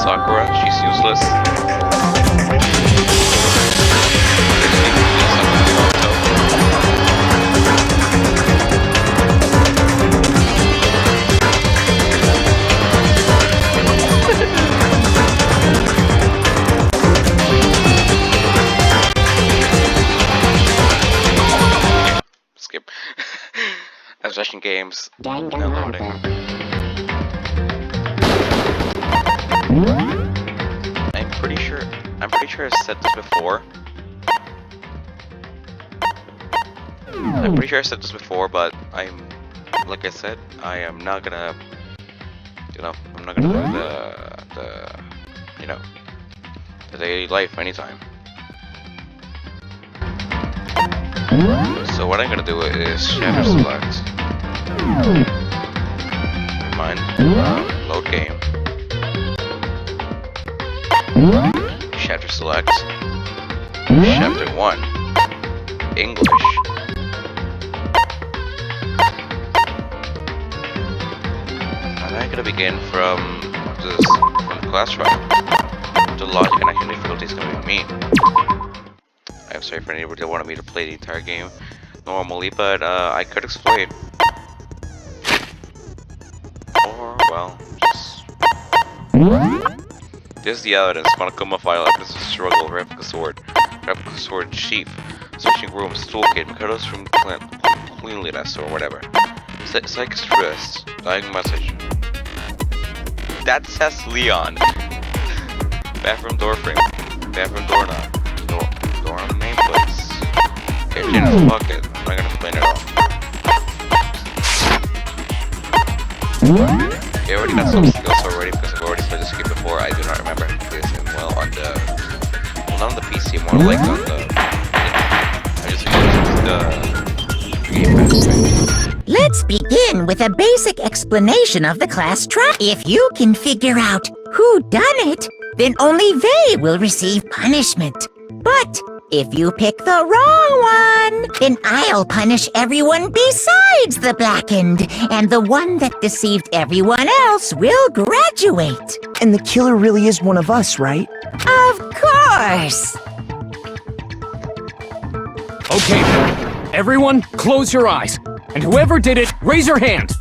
Sakura, she's useless. Skip. Abstraction games. Downloading. I'm pretty sure I've said this before. But like I said, I am not gonna, I'm not gonna do the daily life anytime. So what I'm gonna do is shatter select. Mind, load game. Chapter select. Chapter 1. English. And I'm gonna begin from the class trial. The logic and action difficulty is gonna be me. I'm sorry for anybody that wanted me to play the entire game normally, but I could explain. Or, well, just... This is the evidence. Monokuma file, evidence of struggle, replica sword sheath, searching rooms, toolkit, Mikado's room cleanliness, or whatever. Psychist wrist, dying message. That says Leon. Bathroom door frame, bathroom doorknob, door nameplates. Okay, Jenna's bucket. I'm not gonna explain it all. Okay, I already got some skills already because I've already played this game before. I do not remember this game well on the, not on the PC, more like on the, I just used the game pass. Let's begin with a basic explanation of the class trial. If you can figure out who done it, then only they will receive punishment. But if you pick the wrong one, then I'll punish everyone besides the blackened, and the one that deceived everyone else will graduate. And the killer really is one of us, right? Of course! Okay, everyone, close your eyes. And whoever did it, raise your hand.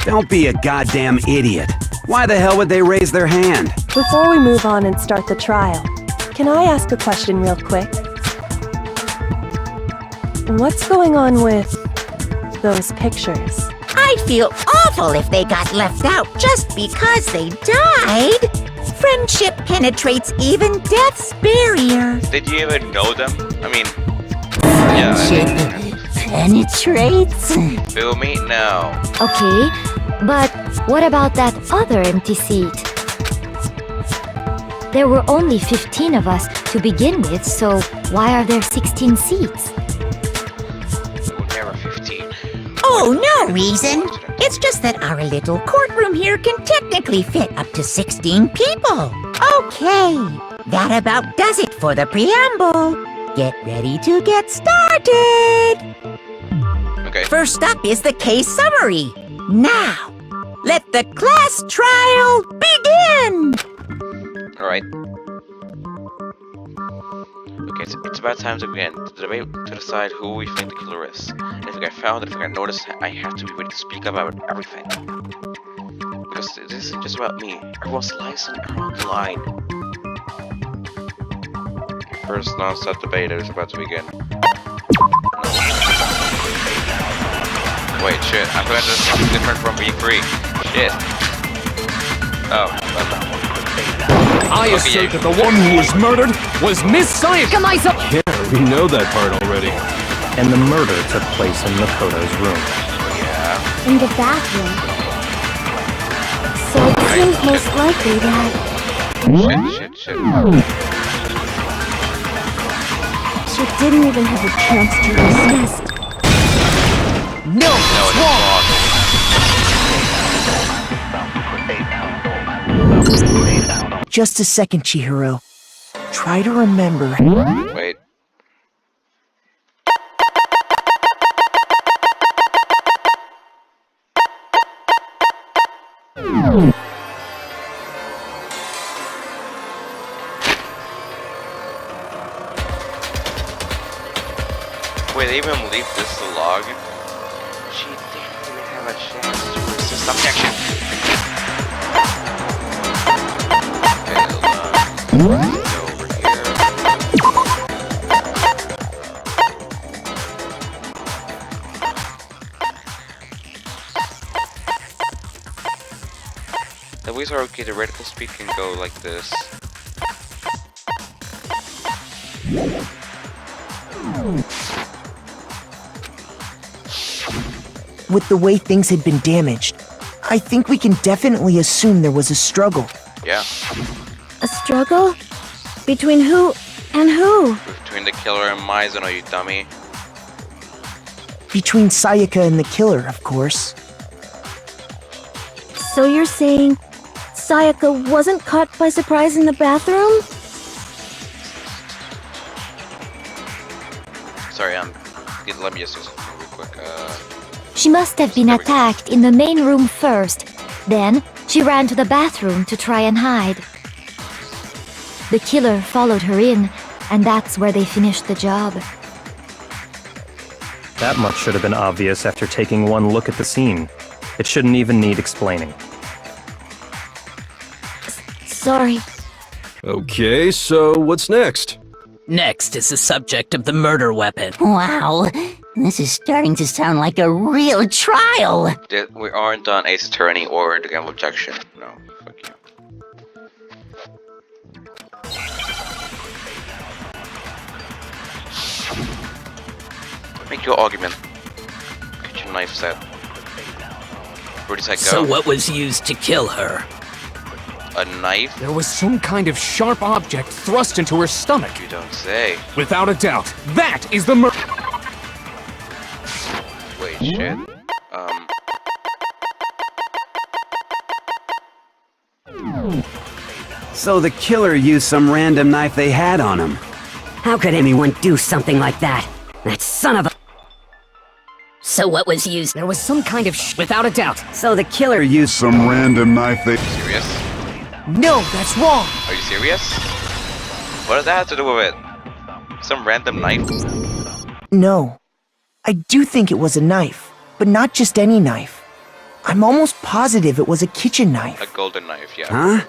Don't be a goddamn idiot. Why the hell would they raise their hand? Before we move on and start the trial, can I ask a question real quick? What's going on with those pictures? I'd feel awful if they got left out just because they died. Friendship penetrates even death's barrier. Did you even know them? I mean, Friendship penetrates? we'll meet now. Okay, but what about that other empty seat? There were only 15 of us to begin with, so why are there 16 seats? Never 15. Oh, no reason. It's just that our little courtroom here can technically fit up to 16 people. Okay, that about does it for the preamble. Get ready to get started. Okay. First up is the case summary. Now, let the class trial begin. Alright. Okay, it's about time to begin. To debate to decide who we think the killer is. And if I get found, if I get noticed, I have to be ready to speak about everything. Because this isn't just about me. Everyone's lives are on the line. First non-stop debate is about to begin. Wait, shit. I forgot this is different from B3. Shit. Oh, I assert that the one who was murdered was Miss Science. Yeah, we know that part already. And the murder took place in Makoto's room. yeah. In the bathroom. So it seems most likely that... Shit. She didn't even have a chance to resist. No, it's wrong. Just a second, Chihiro. Try to remember. Wait. Wait, they even leave this to log? She didn't even have a chance to resist objection. Okay, go over here. The ways are okay, the radical speed can go like this. With the way things had been damaged, I think we can definitely assume there was a struggle. Yeah. A struggle? Between who and who? Between the killer and Mizuno, you dummy. Between Sayaka and the killer, of course. So you're saying Sayaka wasn't caught by surprise in the bathroom? Sorry, let me just do something real quick. She must have been attacked in the main room first. Then, she ran to the bathroom to try and hide. The killer followed her in, and that's where they finished the job. That much should have been obvious after taking one look at the scene. It shouldn't even need explaining. Sorry. Okay, so what's next? Next is the subject of the murder weapon. Wow, this is starting to sound like a real trial. We aren't done Ace Attorney or the game of objection. No, fuck you. Make your argument. Kitchen knife set. Where does that go? So what was used to kill her? A knife? There was some kind of sharp object thrust into her stomach. You don't say. Without a doubt, that is the murder. Wait, shit. So the killer used some random knife they had on him. How could anyone do something like that? That son of a... So what was used? There was some kind of without a doubt. So the killer used some random knife they... Serious? No, that's wrong. Are you serious? What does that have to do with it? Some random knife? No. I do think it was a knife, but not just any knife. I'm almost positive it was a kitchen knife. A golden knife, yeah. Huh?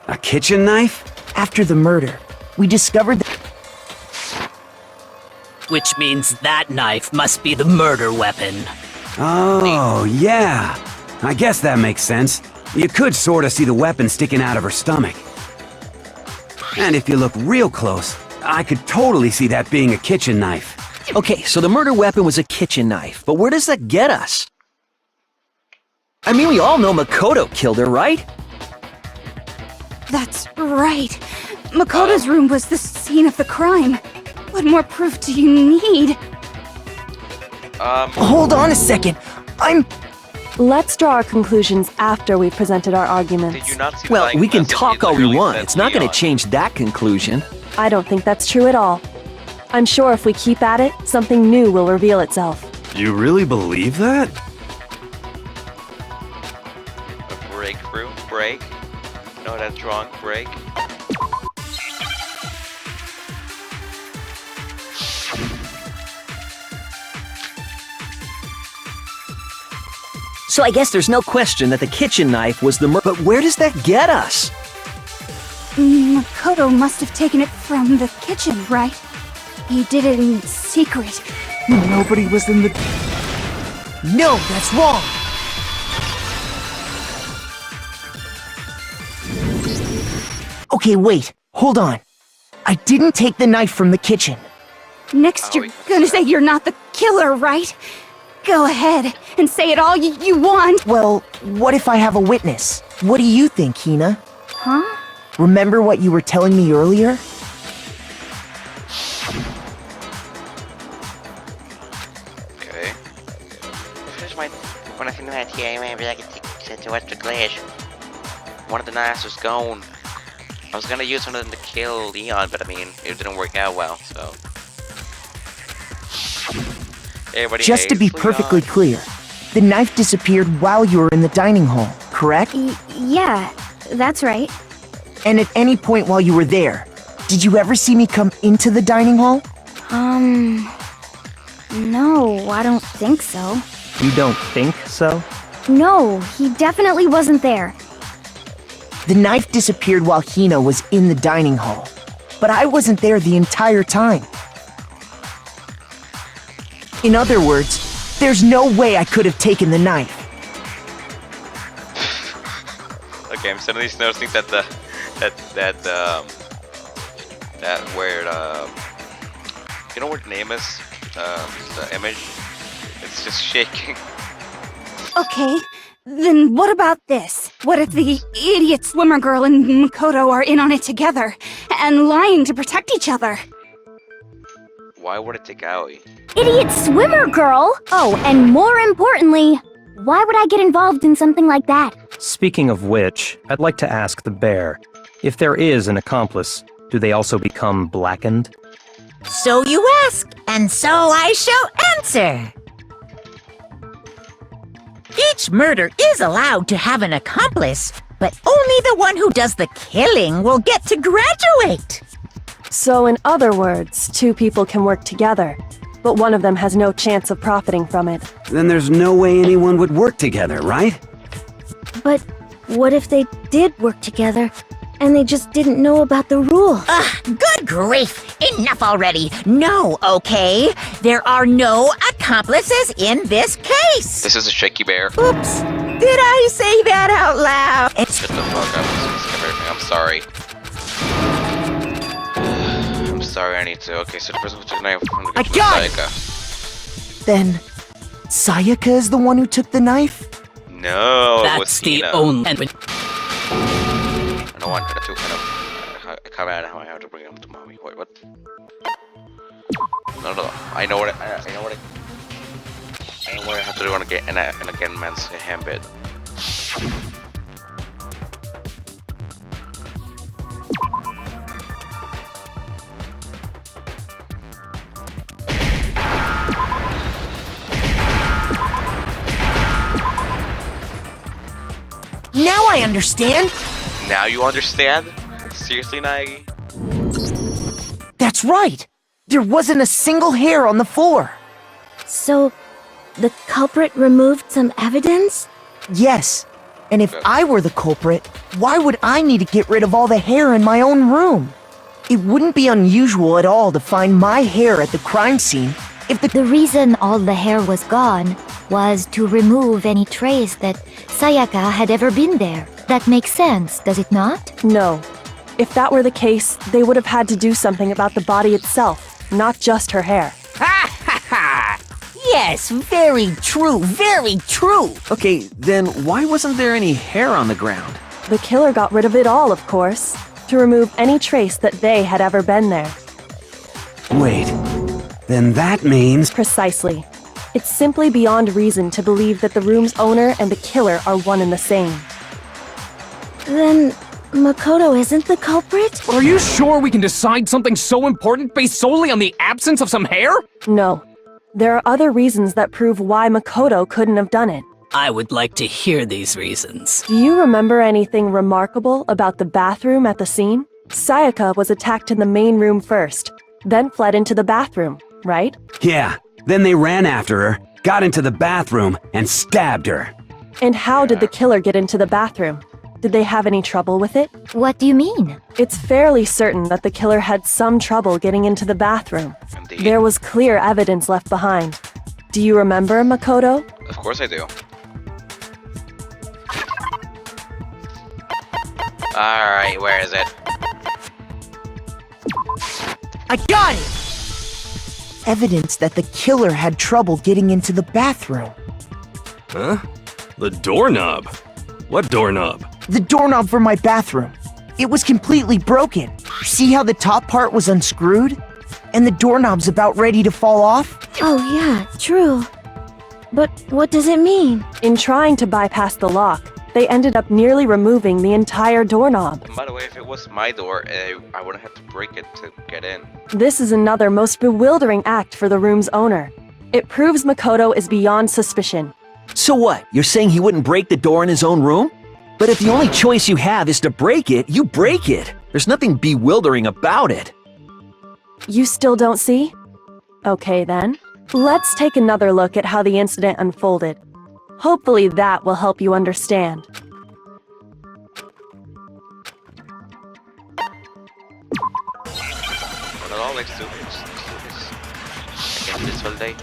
A kitchen knife? After the murder, we discovered that... Which means that knife must be the murder weapon. Oh, yeah. I guess that makes sense. You could sort of see the weapon sticking out of her stomach. And if you look real close, I could totally see that being a kitchen knife. Okay, so the murder weapon was a kitchen knife, but where does that get us? I mean, we all know Makoto killed her, right? That's right. Makoto's room was the scene of the crime. What more proof do you need? Hold on a second. Let's draw our conclusions after we've presented our arguments. Did you not see Well, the we can message? talk It all we literally want. said It's not going Leon. to change that conclusion. I don't think that's true at all. I'm sure if we keep at it, something new will reveal itself. You really believe that? A breakthrough? Break? No, that's wrong. Break? So I guess there's no question that the kitchen knife was the murder. But where does that get us? Makoto must have taken it from the kitchen, right? He did it in secret. Nobody was in the... No, that's wrong. Okay, wait. Hold on. I didn't take the knife from the kitchen. Next, you're gonna say you're not the killer, right? Go ahead and say it all you want. Well, what if I have a witness? What do you think, Hina? Huh? Remember what you were telling me earlier? Okay. When I think that here, maybe I can take it to Western Glacier. One of the knives was gone. I was gonna use one of them to kill Leon, but I mean, it didn't work out well, so. Everybody Just to be hates perfectly Leon. clear, the knife disappeared while you were in the dining hall, correct? Yeah, that's right. And at any point while you were there, did you ever see me come into the dining hall? No, I don't think so. You don't think so? No, he definitely wasn't there. The knife disappeared while Hina was in the dining hall, but I wasn't there the entire time. In other words, there's no way I could have taken the knife. Okay, I'm suddenly noticing that that weird you know what the name is? The image. It's just shaking. Okay, then what about this? What if the idiot swimmer girl and Makoto are in on it together, and lying to protect each other? Why would it take Aoi? Idiot swimmer girl! Oh, and more importantly, why would I get involved in something like that? Speaking of which, I'd like to ask the bear, if there is an accomplice, do they also become blackened? So you ask, and so I shall answer. Each murder is allowed to have an accomplice, but only the one who does the killing will get to graduate. So in other words, two people can work together, but one of them has no chance of profiting from it. Then there's no way anyone would work together, right? But what if they did work together, and they just didn't know about the rule? Good grief! Enough already! No, okay? There are no accomplices in this case! This is a shaky bear. Oops! Did I say that out loud? Shut the fuck up. Skip everything. I'm sorry. I'm sorry, I need to. Okay, so the person who took the knife from the I got it! Sayaka. Then, Sayaka is the one who took the knife? No, it was That's the Hina. only. I don't want her to kind of. I can't imagine how I have to bring him to mommy. Wait, what? No. I know what I know what I have to do again and again man's handbid. Now I understand! Now you understand? Seriously, Nagi? That's right! There wasn't a single hair on the floor! So, the culprit removed some evidence? Yes. And if I were the culprit, why would I need to get rid of all the hair in my own room? It wouldn't be unusual at all to find my hair at the crime scene if The reason all the hair was gone was to remove any trace that Sayaka had ever been there. That makes sense, does it not? No. If that were the case, they would have had to do something about the body itself, not just her hair. Ha ha ha! Yes, very true, very true! Okay, then why wasn't there any hair on the ground? The killer got rid of it all, of course, to remove any trace that they had ever been there. Wait, then that means... Precisely. It's simply beyond reason to believe that the room's owner and the killer are one and the same. Then, Makoto isn't the culprit? Are you sure we can decide something so important based solely on the absence of some hair? No. There are other reasons that prove why Makoto couldn't have done it. I would like to hear these reasons. Do you remember anything remarkable about the bathroom at the scene? Sayaka was attacked in the main room first, then fled into the bathroom, right? Yeah, then they ran after her, got into the bathroom, and stabbed her. And how did the killer get into the bathroom? Did they have any trouble with it? What do you mean? It's fairly certain that the killer had some trouble getting into the bathroom. Indeed. There was clear evidence left behind. Do you remember, Makoto? Of course I do. Alright, where is it? I got it! Evidence that the killer had trouble getting into the bathroom. Huh? The doorknob? What doorknob? The doorknob for my bathroom. It was completely broken. See how the top part was unscrewed? And the doorknob's about ready to fall off? Oh yeah, true. But what does it mean? In trying to bypass the lock, they ended up nearly removing the entire doorknob. And by the way, if it was my door, I wouldn't have to break it to get in. This is another most bewildering act for the room's owner. It proves Makoto is beyond suspicion. So what? You're saying he wouldn't break the door in his own room? But if the only choice you have is to break it, you break it. There's nothing bewildering about it. You still don't see? Okay then. Let's take another look at how the incident unfolded. Hopefully that will help you understand. Well, let's do this. I can do this all day.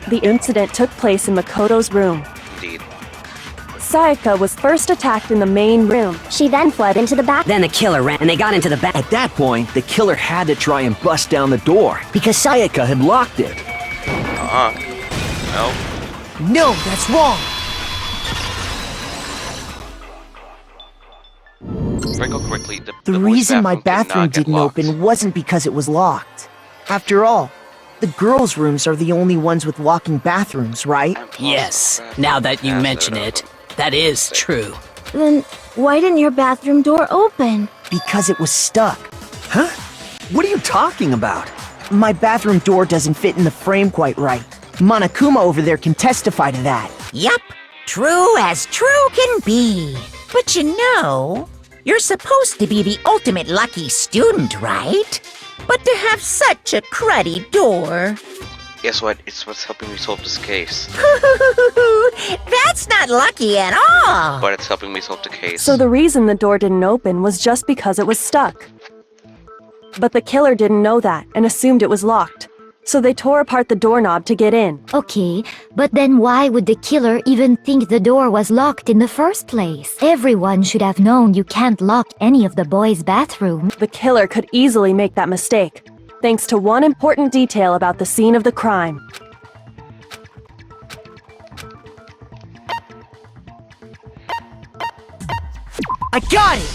The incident took place in Makoto's room. Indeed. Sayaka was first attacked in the main room. She then fled into the back. Then the killer ran and they got into the back. At that point, the killer had to try and bust down the door because Sayaka had locked it. No. No, that's wrong. If I go quickly, The boys' reason my did bathroom not get didn't locked. open wasn't because it was locked. After all, the girls' rooms are the only ones with walking bathrooms, right? Yes, now that you mention it, that is true. Then why didn't your bathroom door open? Because it was stuck. Huh? What are you talking about? My bathroom door doesn't fit in the frame quite right. Monokuma over there can testify to that. Yup, true as true can be. But you know, you're supposed to be the ultimate lucky student, right? But to have such a cruddy door. Guess what? It's what's helping me solve this case. That's not lucky at all. But it's helping me solve the case. So the reason the door didn't open was just because it was stuck. But the killer didn't know that and assumed it was locked. So they tore apart the doorknob to get in. Okay, but then why would the killer even think the door was locked in the first place? Everyone should have known you can't lock any of the boys' bathrooms. The killer could easily make that mistake, thanks to one important detail about the scene of the crime. I got it!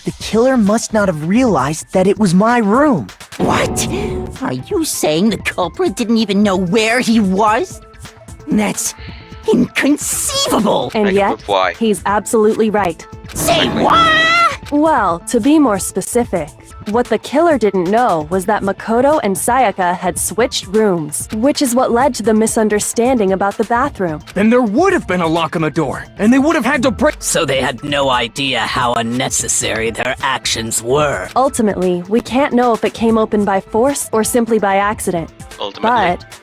The killer must not have realized that it was my room. What? Are you saying the culprit didn't even know where he was? That's inconceivable! And I can yet, prove why. he's absolutely right. Say what? Well, to be more specific, what the killer didn't know was that Makoto and Sayaka had switched rooms, which is what led to the misunderstanding about the bathroom. Then there would have been a lock on the door, and they would have had to break. So they had no idea how unnecessary their actions were. Ultimately, we can't know if it came open by force or simply by accident. Ultimately. But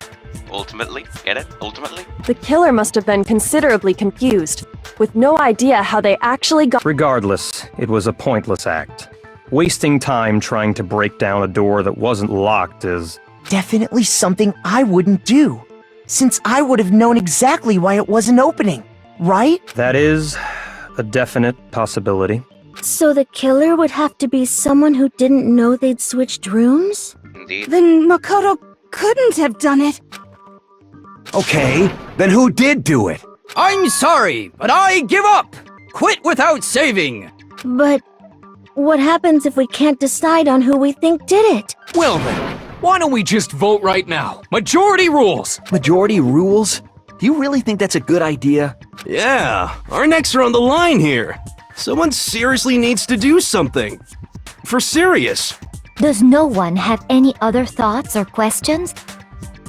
Ultimately? Get it? Ultimately? the killer must have been considerably confused, with no idea how they actually got. Regardless, it was a pointless act. Wasting time trying to break down a door that wasn't locked is... Definitely something I wouldn't do, since I would have known exactly why it wasn't opening, right? That is a definite possibility. So the killer would have to be someone who didn't know they'd switched rooms? Indeed. Then Makoto couldn't have done it. Okay, then who did do it? I'm sorry, but I give up! Quit without saving! But what happens if we can't decide on who we think did it? Well then, why don't we just vote right now? Majority rules! Majority rules? Do you really think that's a good idea? Yeah, our necks are on the line here. Someone seriously needs to do something. For serious. Does no one have any other thoughts or questions?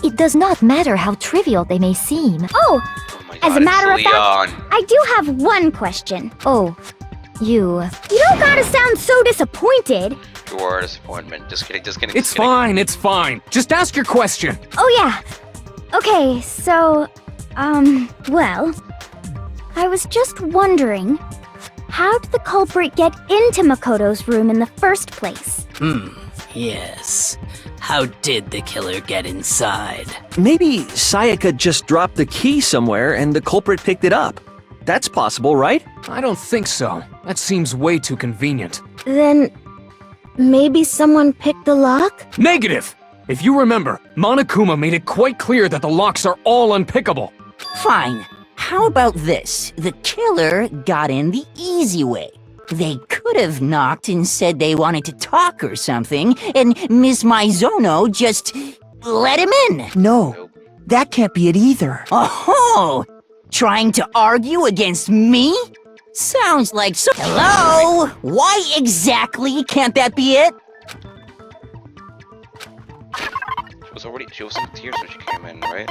It does not matter how trivial they may seem. Oh, Oh my as god, a matter of it's fact, Leon. I do have one question. Oh, you... You don't gotta sound so disappointed. You are a disappointment. Just kidding, just kidding. It's just kidding. fine, it's fine. Just ask your question. Oh yeah. Okay, so, well, I was just wondering, how did the culprit get into Makoto's room in the first place? Yes. How did the killer get inside? Maybe Sayaka just dropped the key somewhere and the culprit picked it up. That's possible, right? I don't think so. That seems way too convenient. Then, maybe someone picked the lock? Negative! If you remember, Monokuma made it quite clear that the locks are all unpickable. Fine. How about this? The killer got in the easy way. They could have knocked and said they wanted to talk or something, and Miss Maizono just let him in. No, that can't be it either. Oh, trying to argue against me? Sounds like so. Hello? Why exactly can't that be it? She was in tears when she came in, right?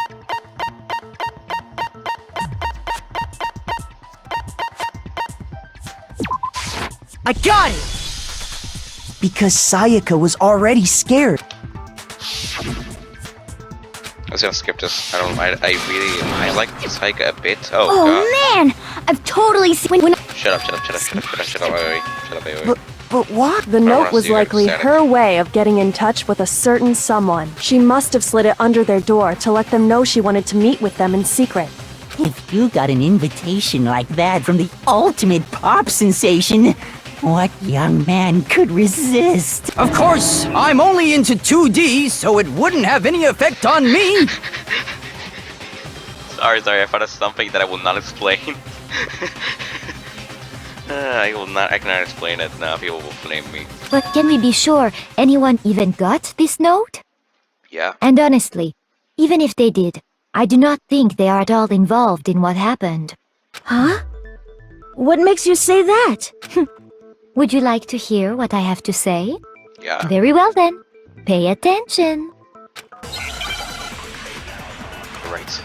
I got it! Because Sayaka was already scared. I was gonna skip this. I like Sayaka a bit. Oh, Oh god. man! I've totally seen when Shut up, wait. But what? The I note wanna was see your likely static. her way of getting in touch with a certain someone. She must have slid it under their door to let them know she wanted to meet with them in secret. If you got an invitation like that from the ultimate pop sensation, what young man could resist? Of course, I'm only into 2D, so it wouldn't have any effect on me. Sorry, I thought of something that I will not explain. I cannot explain it now, people will flame me. But can we be sure anyone even got this note? Yeah. And honestly, even if they did, I do not think they are at all involved in what happened. Huh? What makes you say that? Would you like to hear what I have to say? Yeah. Very well then. Pay attention. Right.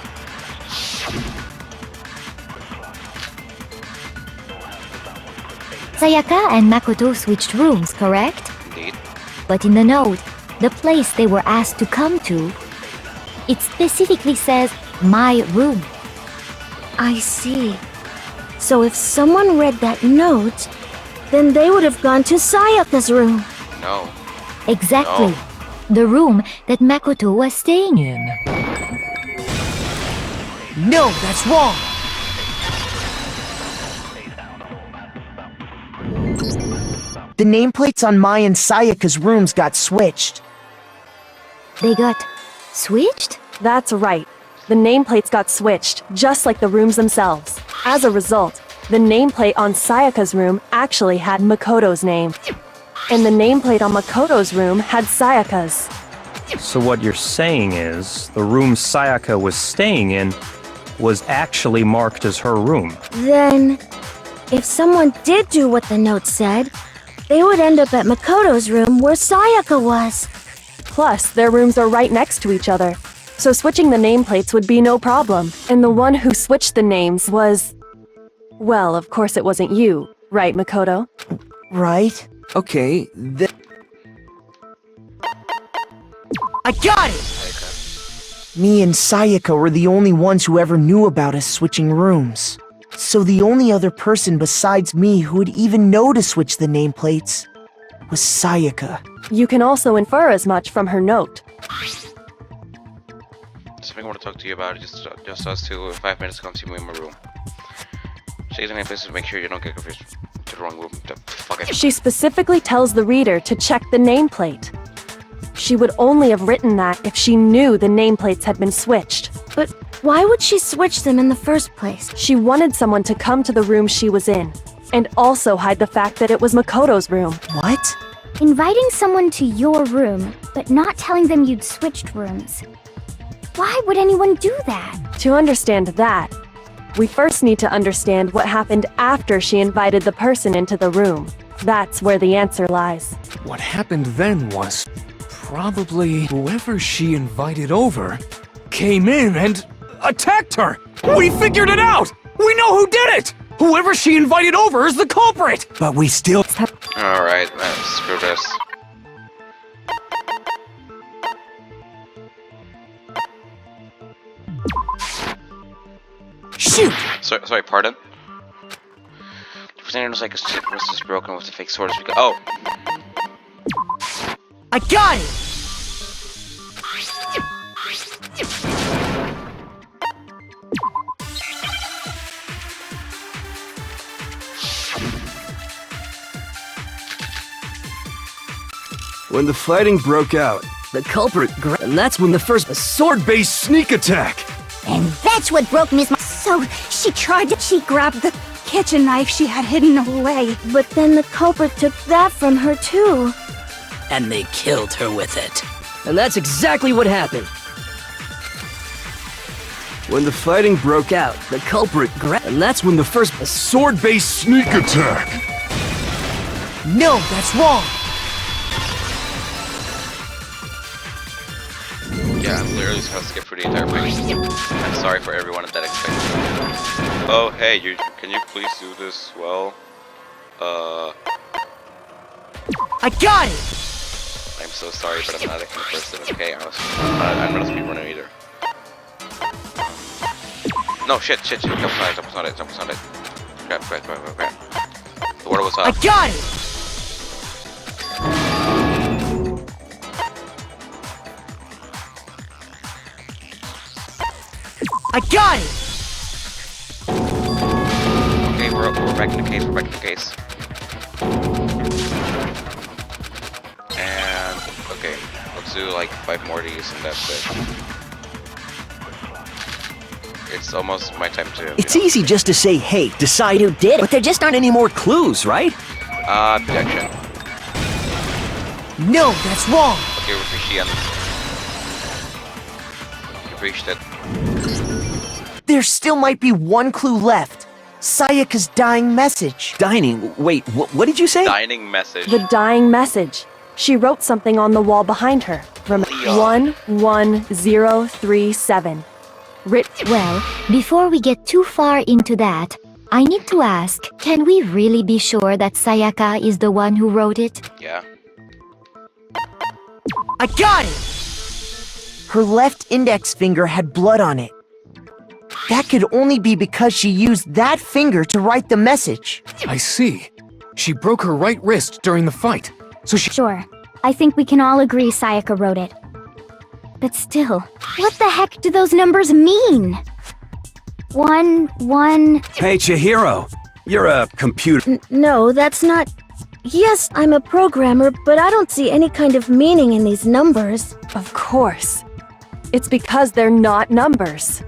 Sayaka and Makoto switched rooms, correct? Indeed. But in the note, the place they were asked to come to, it specifically says, my room. I see. So if someone read that note, then they would have gone to Sayaka's room. No. Exactly. The room that Makoto was staying in. No, that's wrong. The nameplates on Mai and Sayaka's rooms got switched. They got switched? That's right. The nameplates got switched, just like the rooms themselves. As a result, the nameplate on Sayaka's room actually had Makoto's name. And the nameplate on Makoto's room had Sayaka's. So what you're saying is, the room Sayaka was staying in was actually marked as her room. Then, if someone did do what the note said, they would end up at Makoto's room where Sayaka was. Plus, their rooms are right next to each other, so switching the nameplates would be no problem. And the one who switched the names was... Well, of course it wasn't you, right, Makoto? Right? Okay, then... I got it! Me and Sayaka were the only ones who ever knew about us switching rooms. So the only other person besides me who would even know to switch the nameplates was Sayaka. You can also infer as much from her note. Something I want to talk to you about, just us two, in 5 minutes, come see me in my room. Check the nameplates to make sure you don't get confused to the wrong room. Fuck it. She specifically tells the reader to check the nameplate. She would only have written that if she knew the nameplates had been switched. But why would she switch them in the first place? She wanted someone to come to the room she was in, and also hide the fact that it was Makoto's room. What? inviting someone to your room, but not telling them you'd switched rooms. Why would anyone do that? To understand that, we first need to understand what happened after she invited the person into the room. That's where the answer lies. What happened then was probably whoever she invited over came in and attacked her. We figured it out! We know who did it! Whoever she invited over is the culprit! But we still... Alright, man, screw this. Shoot! Sorry, pardon? The presenter looks like his wrist is broken with the fake sword. Oh! I got it! When the fighting broke out, the culprit and that's when the first sword-based sneak attack! And that's what broke Miss So, she grabbed the kitchen knife she had hidden away, but then the culprit took that from her too. And they killed her with it. And that's exactly what happened. When the fighting broke out, the culprit and that's when the first sword-based sneak attack! No, that's wrong! Yeah, I'm literally just gonna skip through the entire thing. I'm sorry for everyone that expected. Oh, hey, can you please do this well? I got it! I'm so sorry, but I'm not a kind of person, okay? I'm not a speedrunner either. No, shit. Jump on it. Crap. The water was I off. got it! I got it! Okay, we're back in the case. And, okay, let's do like 5 more of these and that's it. It's almost my time to... It's easy just to say, hey, decide who did it. But there just aren't any more clues, right? Objection. No, that's wrong! Okay, we reached the end. We've reached it. There still might be one clue left. Sayaka's dying message. Dining? Wait, what did you say? Dining message. The dying message. She wrote something on the wall behind her. 11037. Well, before we get too far into that, I need to ask, can we really be sure that Sayaka is the one who wrote it? Yeah. I got it! Her left index finger had blood on it. That could only be because she used that finger to write the message. I see. She broke her right wrist during the fight, so she... Sure. I think we can all agree Sayaka wrote it. But still, what the heck do those numbers mean? 1, 1... Hey, Chihiro. You're a computer... No, that's not... Yes, I'm a programmer, but I don't see any kind of meaning in these numbers. Of course. It's because they're not numbers.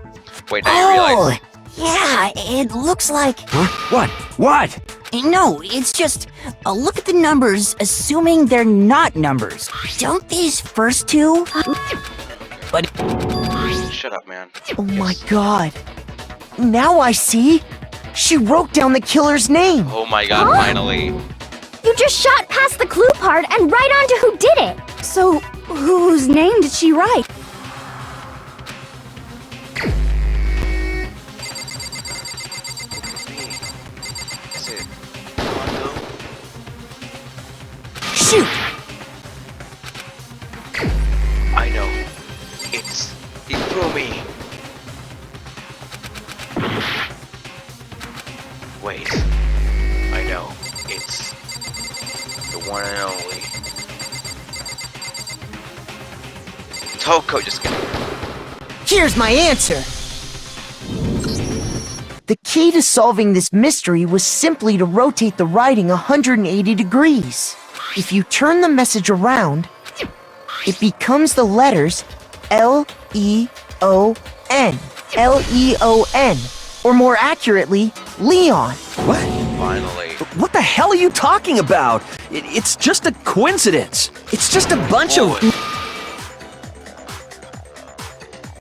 Wait, now you realize... Yeah, it looks like... Huh? What? No, it's just... look at the numbers, assuming they're not numbers. Don't these first two... But... Shut up, man. Oh my god. Now I see. She wrote down the killer's name. Oh my god, finally. You just shot past the clue part and right on to who did it! So, whose name did she write? Is it... Shoot! I know. It's Ifumi. Wait. I know. It's the one and only. Toko, just kidding. Here's my answer. The key to solving this mystery was simply to rotate the writing 180 degrees. If you turn the message around, it becomes the letters L-E-O-N. L-E-O-N. Or more accurately, Leon. What? Finally. What the hell are you talking about? It's just a coincidence. It's just a bunch of...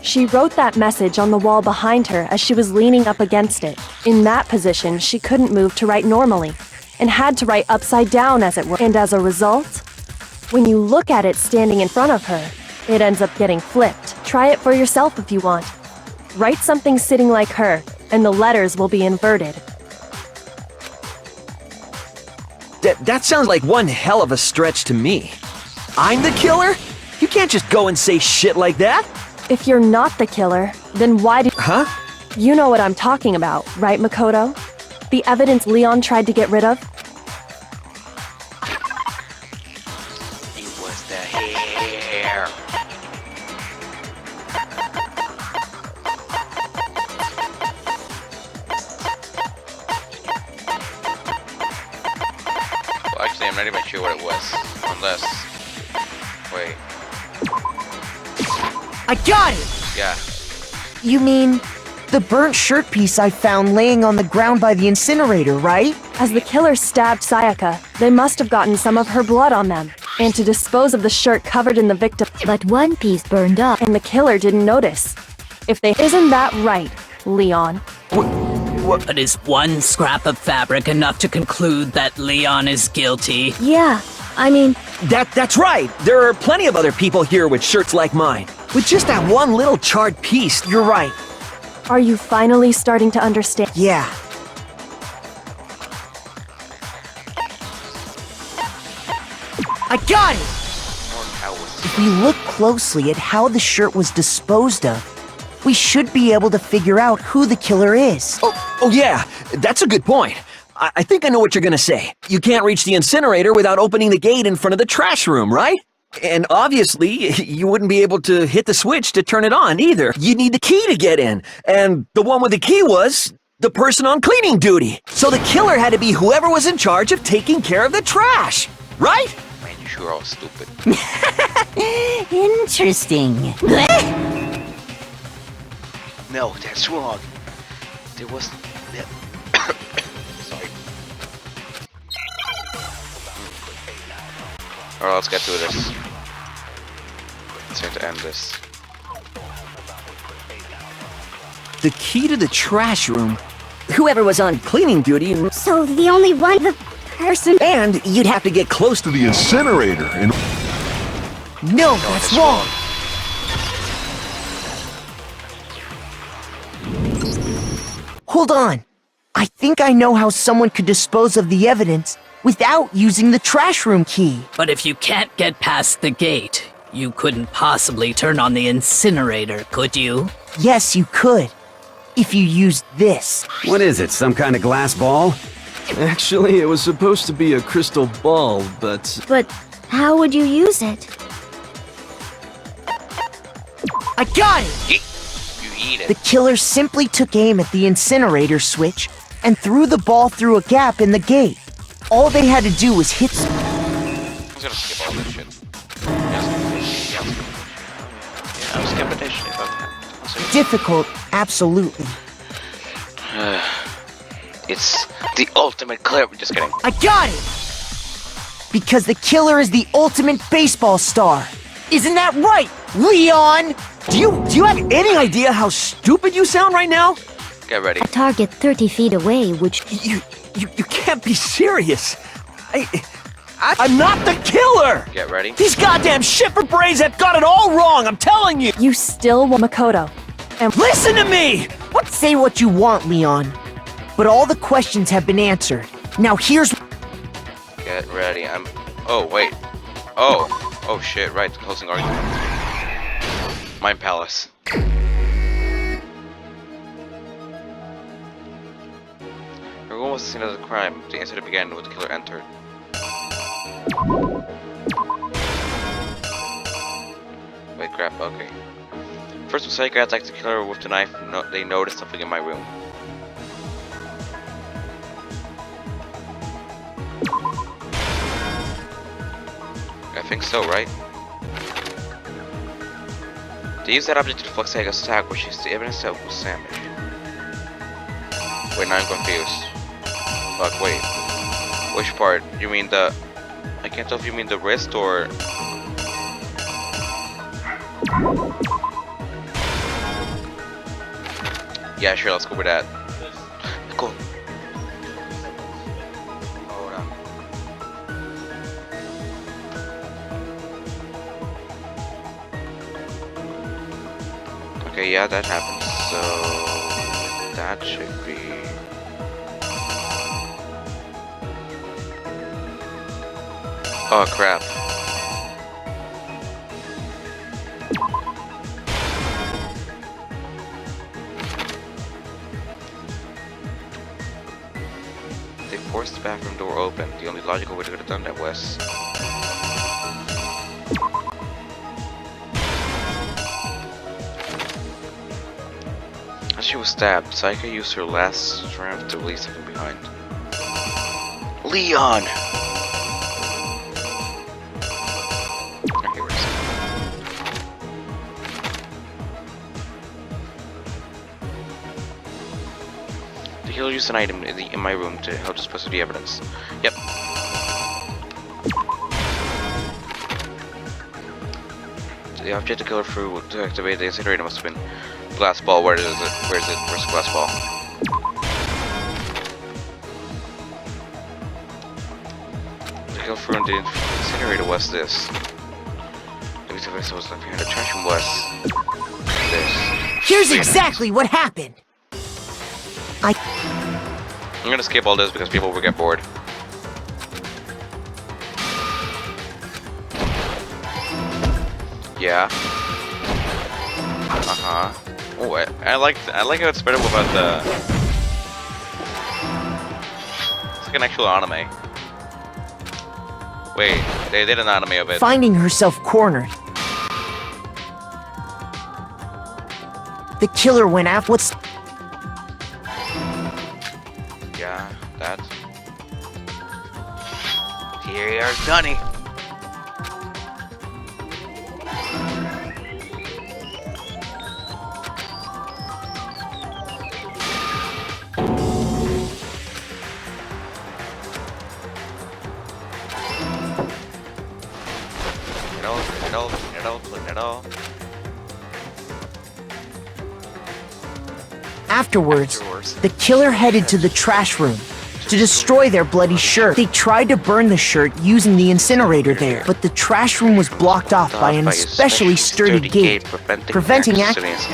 She wrote that message on the wall behind her as she was leaning up against it. In that position, she couldn't move to write normally, and had to write upside down as it were. And as a result, when you look at it standing in front of her, it ends up getting flipped. Try it for yourself if you want. Write something sitting like her, and the letters will be inverted. That sounds like one hell of a stretch to me. I'm the killer? You can't just go and say shit like that. If you're not the killer, then why did— Huh? You know what I'm talking about, right, Makoto? The evidence Leon tried to get rid of? It was the hair. Well, actually, I'm not even sure what it was. Unless... Wait. I got it! Yeah. You mean the burnt shirt piece I found laying on the ground by the incinerator, right? As the killer stabbed Sayaka, they must have gotten some of her blood on them. And to dispose of the shirt covered in the victim— But one piece burned up. And the killer didn't notice. If they— Isn't that right, Leon? But is one scrap of fabric enough to conclude that Leon is guilty? Yeah, I mean... That's right. There are plenty of other people here with shirts like mine. With just that one little charred piece. You're right. Are you finally starting to understand? I got it! Hours. If we look closely at how the shirt was disposed of, we should be able to figure out who the killer is. Oh yeah, that's a good point. I think I know what you're gonna say. You can't reach the incinerator without opening the gate in front of the trash room, right? And obviously, you wouldn't be able to hit the switch to turn it on either. You'd need the key to get in. And the one with the key was the person on cleaning duty. So the killer had to be whoever was in charge of taking care of the trash, right? Man, you sure are stupid. Interesting. No, that's wrong. There was... Sorry. Alright, let's get through this. Let's try to end this. The key to the trash room? Whoever was on cleaning duty... So the only one, the person... And you'd have to get close to the incinerator and... No, that's wrong! Hold on. I think I know how someone could dispose of the evidence without using the trash room key. But if you can't get past the gate, you couldn't possibly turn on the incinerator, could you? Yes, you could. If you used this. What is it, some kind of glass ball? Actually, it was supposed to be a crystal ball, but... But how would you use it? I got it! You eat it. The killer simply took aim at the incinerator switch and threw the ball through a gap in the gate. All they had to do was hit... I'm gonna skip all this shit. I'm skipping this shit. Okay. Difficult, absolutely. It's the ultimate clip. Just kidding. I got it! Because the killer is the ultimate baseball star. Isn't that right, Leon? Do you have any idea how stupid you sound right now? Get ready. A target 30 feet away, which... You can't be serious. I'm not the killer! Get ready. These goddamn shipper brains have got it all wrong, I'm telling you! You still want Makoto. And listen to me! Say what you want, Leon. But all the questions have been answered. Now here's... Get ready. Oh, wait. Oh shit, right. The closing argument. Mind Palace. Everyone was the scene of the crime. The incident began when the killer entered. Wait, crap, okay. First, when Saika attacked the killer with the knife, they noticed something in my room. I think so, right? They used that object to deflect Saika's attack, which is the evidence that was damaged. Wait, now I'm confused. Fuck, wait. Which part? You mean the... I can't tell if you mean the wrist or... Yeah, sure, let's go with that. Cool. Hold on. Okay, yeah, that happens. So... that should be... Oh, crap. They forced the bathroom door open. The only logical way to could have done that was... As she was stabbed, Saika used her last strength to release something behind. Leon! Okay, where is it? The killer used an item in my room to help dispose of the evidence. Yep. The object the killer threw to activate the incinerator must have been glass ball. Where is it? Where's the glass ball? The killer threw in the incinerator was this. The reason I was left behind the trash room was this. Here's exactly what happened. I'm gonna skip all this because people will get bored. Yeah. Uh-huh. Oh, I like how it's spread about the... It's like an actual anime. Wait, they did an anime of it. Finding herself cornered, the killer went after what's... Yeah, that. Here you are, Johnny. Afterwards, the killer headed to the trash room to destroy their bloody shirt. They tried to burn the shirt using the incinerator there, but the trash room was blocked off by an especially sturdy gate, preventing access.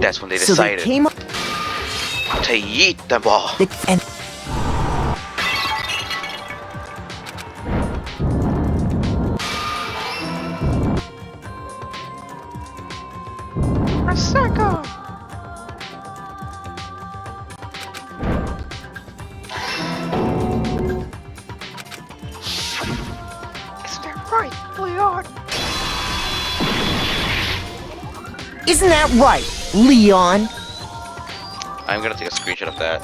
That's when they So they decided came up to yeet them all. and Masako! Isn't that right, Leon? isn't that right, Leon? I'm gonna take a screenshot of that.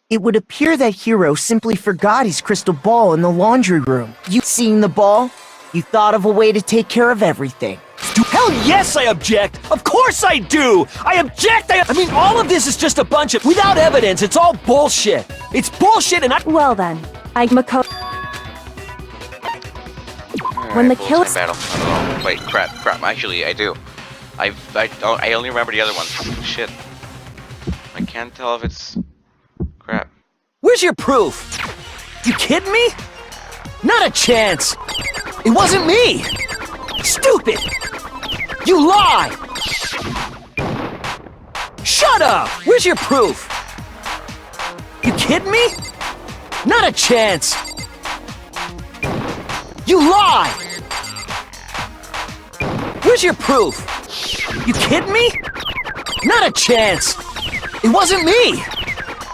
It would appear that Hiro simply forgot his crystal ball in the laundry room. You seeing the ball? You thought of a way to take care of everything. Hell yes, I object! Of course I do! I object! I mean, all of this is just a bunch of... Without evidence, it's all bullshit! It's bullshit and I... Well then, Makoto... When the kill... Battle. Oh, wait, crap. Actually, I do. I only remember the other ones. Shit. I can't tell if it's... Crap. Where's your proof? You kidding me? Not a chance! It wasn't me! Stupid! You lie! Shut up! Where's your proof? You kidding me? Not a chance! You lie! Where's your proof? You kidding me? Not a chance! It wasn't me!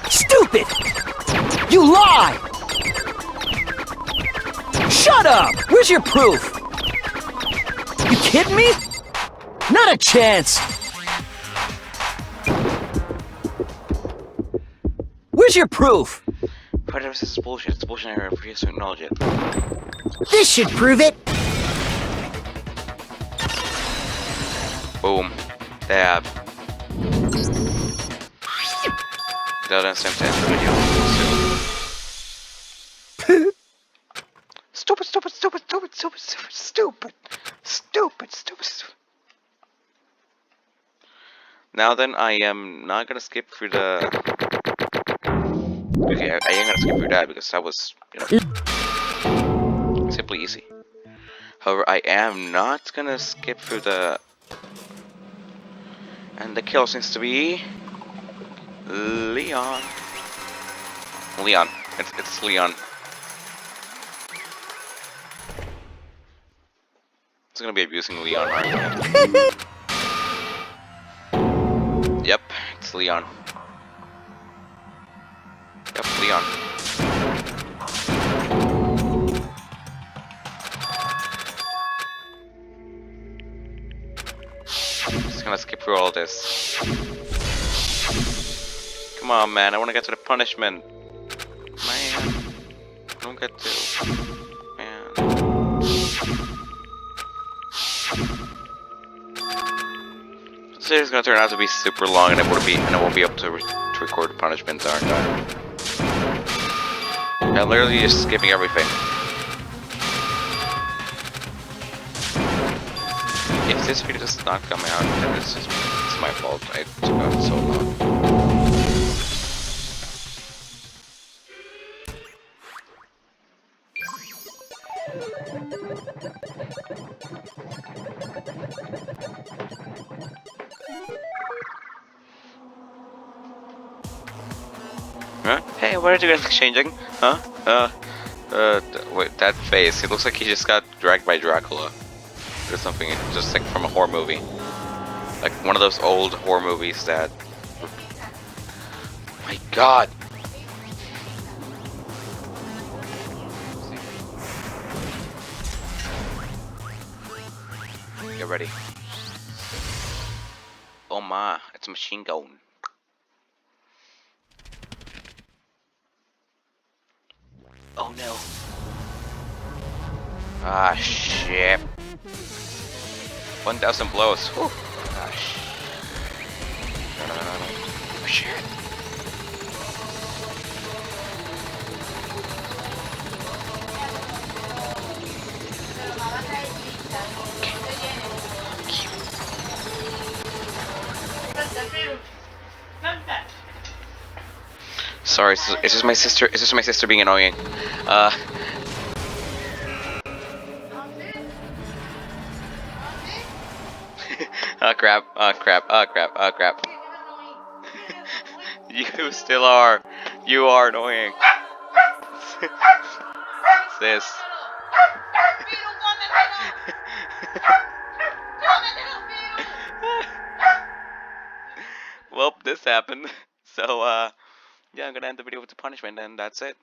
Stupid! You lie! Shut up! Where's your proof? You kidding me? Not a chance! Where's your proof? Part of this is bullshit. It's bullshit. I refuse to acknowledge it. This should prove it. Boom. Dab. That doesn't seem to end the video. Stupid. Now then, I am not gonna skip through the... Okay, I ain't gonna skip through that because that was, you know, simply easy. However, I am not gonna skip through the... And the kill seems to be... Leon. It's Leon. It's gonna be abusing Leon, right? Yep, it's Leon. Yep, Leon. Just gonna skip through all this. Come on, man, I wanna get to the punishment. Man, I don't get to. Man. This is gonna turn out to be super long, and I won't be able to record the punishments, aren't I? I'm literally just skipping everything. If this video does not come out, then it's my fault. I took out so long. Huh? Hey, what are you guys exchanging? Huh? Wait, that face. He looks like he just got dragged by Dracula. Or something, just like from a horror movie. Like one of those old horror movies that... My god! Get ready. Oh my, it's a machine gun. Oh no. Ah, shit. 1,000 blows. Whew. Ah, no. Oh, shit. Sorry, it's just my sister. It's just my sister being annoying. Oh crap! Oh crap! Oh crap! Oh crap! You still are. You are annoying. Sis. Well, this happened. So, yeah, I'm gonna end the video with the punishment, and that's it.